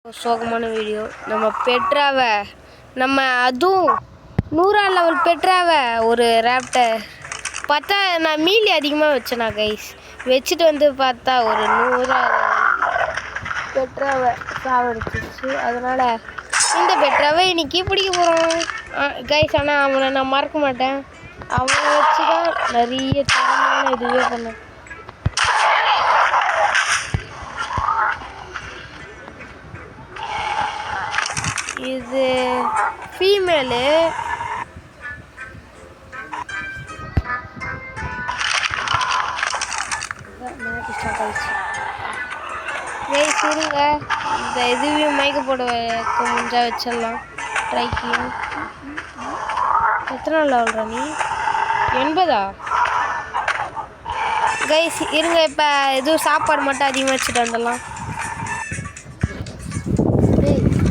சோகமான வீடியோ. நம்ம பெட்ராவை அதுவும் 100ஆம் லெவல் பெட்ராவை ஒரு ரேப்டர் பார்த்தா நான் மீலி அதிகமாக வச்சேனா கைஸ். வச்சுட்டு வந்து பார்த்தா ஒரு 100ஆம் பெட்ராவை சாவடிச்சிச்சு. அதனால் இந்த பெட்ராவை இன்னைக்கு பிடிக்க போகிறோம் கைஸ். ஆனால் அவனை நான் மறக்க மாட்டேன். அவனை வச்சு தான் நிறைய தரமான இதுவே பண்ணேன். இது ஃபீமேலு. இருங்க, இந்த இதுவையும் மயக்க போட முடிஞ்சா வச்சிடலாம். ட்ரைக்கியும் எத்தனை லெவல்ரா நீ? 80ஆ கைஸ்? இருங்க, இப்போ எதுவும் சாப்பாடு மட்டும் அதிகமாக வச்சுட்டு வந்துடலாம்.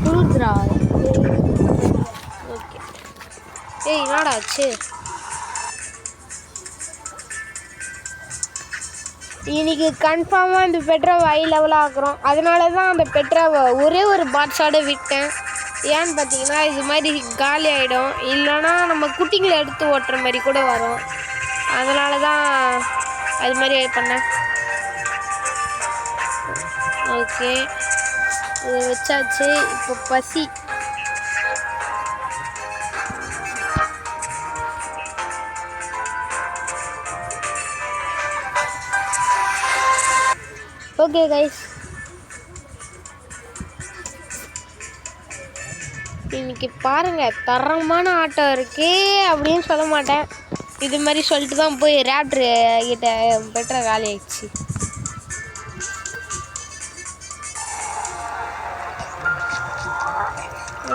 குளிர்றா. ஓகே. என்னடா ஆச்சு? இன்னைக்கு கன்ஃபார்மாக இந்த பெட்ராவை ஹை லெவலாக ஆக்குறோம். அதனால தான் அந்த பெட்ராவை ஒரே ஒரு பாட்ஸோடு விட்டேன். ஏன்னு பார்த்தீங்கன்னா இது மாதிரி காலி ஆகிடும், இல்லைன்னா நம்ம குட்டிங்களை எடுத்து ஓட்டுற மாதிரி கூட வரும். அதனால தான் அது மாதிரி பண்ணேன். ஓகே, இது வச்சாச்சு. இப்போ பசி. ஓகே கைஸ், இன்னைக்கு பாருங்கள் தரமான ஆட்டம் இருக்கே அப்படின்னு சொல்ல மாட்டேன். இது மாதிரி சொல்லிட்டு தான் போய் ரேப்டர் கிட்ட பெட்ரா காலி ஆயிடுச்சு.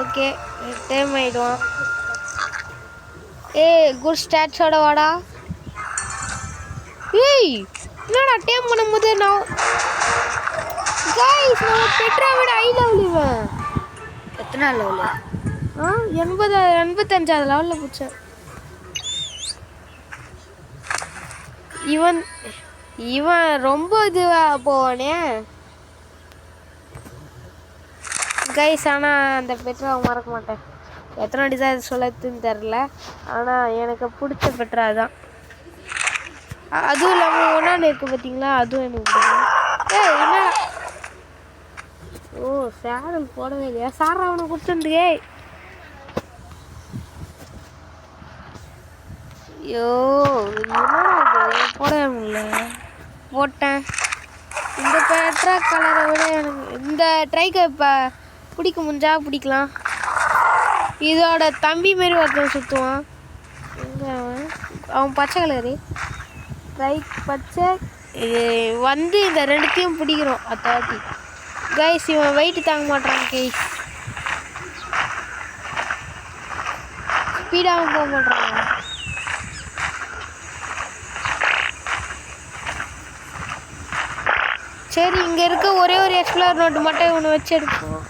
ஓகே, டைம் ஆகிடுவான். குட் ஸ்டாட்ஸோட வாடா. என்னடா டைம் பண்ணும்போது நான் கைஸ் நம்ம பெட்ரா விட ஹை லெவல். இவன் எத்தனை லெவலு? 85ஆவது லெவலில் பிடிச்சேன். இவன் ரொம்ப இதுவாக போவானே கைஸ். ஆனால் அந்த பெட்ராவை மறக்க மாட்டேன். எத்தனை டிசைன் சொல்லத்துன்னு தெரில, ஆனால் எனக்கு பிடிச்ச பெட்ரா தான். அதுவும் இல்லாமல் ஒன்றாண்டு இருக்குது பார்த்தீங்களா, அதுவும் எனக்கு பிடிக்கும். என்ன சேனல் போடவே இல்லையா? சாரா அவனை கொடுத்துருந்துக்கே. ஐயோ என்னடா போடவே முடியல. போட்டேன். இந்த பெட்ரா கலரை விட எனக்கு இந்த ட்ரைக்கை இப்போ பிடிக்க முடிஞ்சா பிடிக்கலாம். இதோட தம்பி மாரி ஒருத்தன் சுற்றுவான். எங்கே அவன் பச்சை கலரு ட்ரைக் பச்சை வந்து இந்த ரெண்டுத்தையும் பிடிக்கிறோம். அத்தாட்டி கைஸ் இவன் வெயிட்டு தாங்க மாட்டான் கைஸ். ஸ்பீடாகவும் போக மாட்டாங்க. சரி, இங்கே இருக்க ஒரே ஒரு எக்ஸ்ப்ளோர் நோட்டு மட்டும் இவனை வச்சு எடுப்போம்.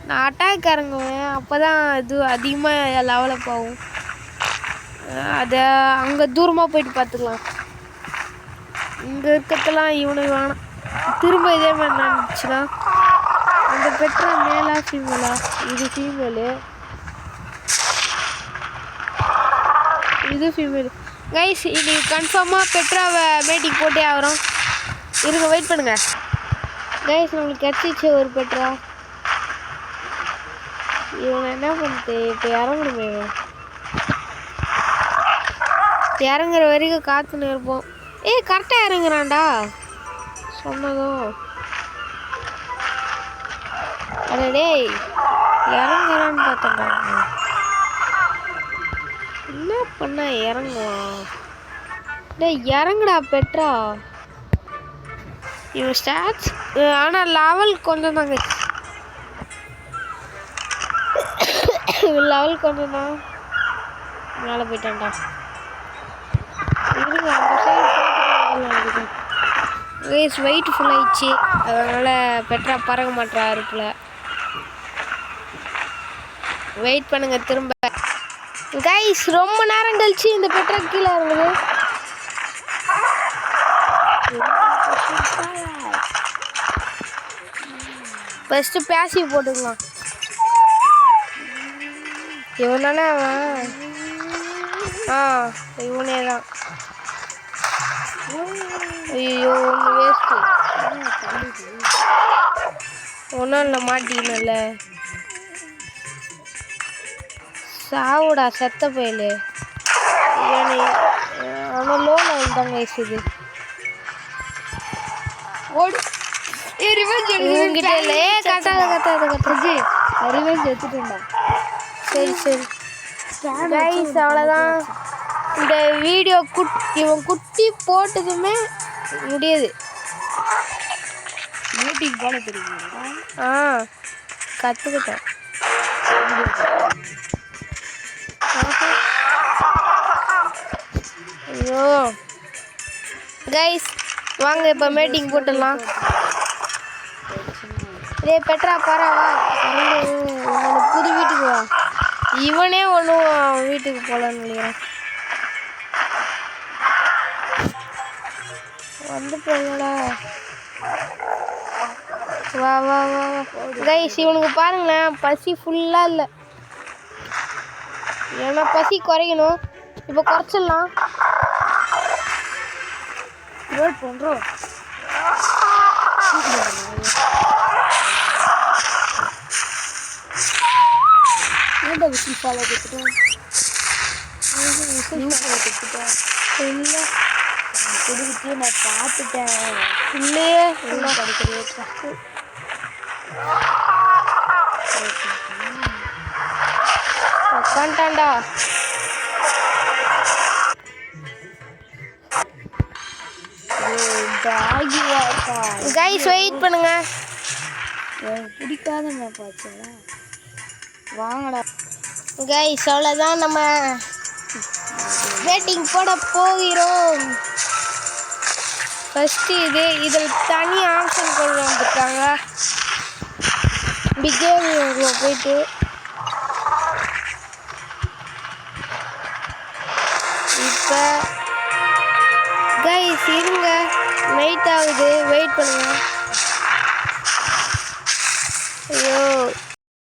நான் அட்டாக் இறங்குவேன், அப்போ தான் இது அதிகமாக லெவலப் ஆகும். அதை அங்கே தூரமாக போயிட்டு பார்த்துக்கலாம். இங்கே இருக்கிறதெல்லாம் இவனுக்கு வேணாம். திரும்ப இதே மாதிரி நடந்துச்சுன்னா அந்த பெட்ரா மேலா ஃபீமேலா? இது ஃபீமேலு, இது ஃபீமேலு கைஸ். இன்னைக்கு கன்ஃபார்மாக பெட்ராவை மேட்டிங் போட்டே ஆகிறோம். இருங்க, வெயிட் பண்ணுங்க கைஸ். நம்மளுக்கு கிடச்சிச்சு ஒரு பெட்ரா. இவனை என்ன பண்ணுறது? இப்போ இறங்கணுமே. இறங்குற வரைக்கும் காத்துன்னு இருப்போம். கரெக்டாக இறங்குறான்டா சொன்னதும். அடே இறங்குறான்னு பார்த்தா என்ன பண்ண இறங்குவான்? இறங்குடா பெட்ரா. இவன் ஸ்டாட்ஸ் ஆனால் லெவல் கொஞ்சம் தாங்க. லெவல் கொஞ்சம் தான் மேலே போயிட்டான்டா. இருங்க, அந்த சைடு கைஸ் வெயிட் ஃபுல் ஆயிடுச்சு. அதனால் பெட்ரா பறக்க மாட்டா இருக்குல்ல. வெயிட் பண்ணுங்க திரும்ப கைஸ். ரொம்ப நேரம் கழிச்சு இந்த பெட்ரா கீழே இறங்குது. ஃபஸ்ட்டு பேசிவ் போட்டுக்கலாம். இவனானே அவன் இவனே தான். ஐயோ ஒன்று வேஸ்ட்டு. ஒன்றும் இல்லை மாட்டிக்கணும்ல. சாவுடா செத்த போயிலு. அவன் லோன் ஆகிட்டாங்க இது. ஓடு இவங்கிட்ட இல்லை. கட்டாது ரிவெஞ்ச் எடுத்துட்டேன்டா. சரி கைஸ் அவ்வளோதான். இந்த வீடியோ இவன் குட்டி போட்டதுமே முடியாது. மீட்டிங் போல தெரியுங்களா? கற்றுக்கிட்டேன். ஐயோ கைஸ் வாங்க இப்போ மீட்டிங் போட்டுடலாம். பெட்ரா பாராவா உனக்கு புது வீட்டுக்கு வா. இவனே ஒன்றும் வீட்டுக்கு போகலான்னு நினைக்கிறேன். வந்து போங்கடா. வா வா வா கைஸ் இவனுக்கு பாருங்களேன் பசி ஃபுல்லாக இல்லை. ஏன்னா பசி குறைக்கணும். இப்போ குறைச்சிடலாம். ரோட் பண்ணுறோம். ஏன்டா விசில் ஃபாலோ கொடுத்துட்டோம். இல்லை கொடுத்துட்டு நான் பார்த்துட்டேன். இல்லையே இல்லை படிக்கிறேன். உட்காண்டாண்டா. கைஸ் வெயிட் பண்ணுங்க. பிடிக்காத மேப் ஆச்சுங்களா? வாங்கடா கைஸ் அவ்வளோதான். நம்ம பேட்டிங் போட போகிறோம். ஃபஸ்ட்டு இதில் தனி ஆப்ஷன் கொண்டு வந்துருக்காங்க. பிகேவியரில் போயிட்டு இப்போ கைஸ் இருங்க நைட் ஆகுது வெயிட் பண்ணுங்க. ஐயோ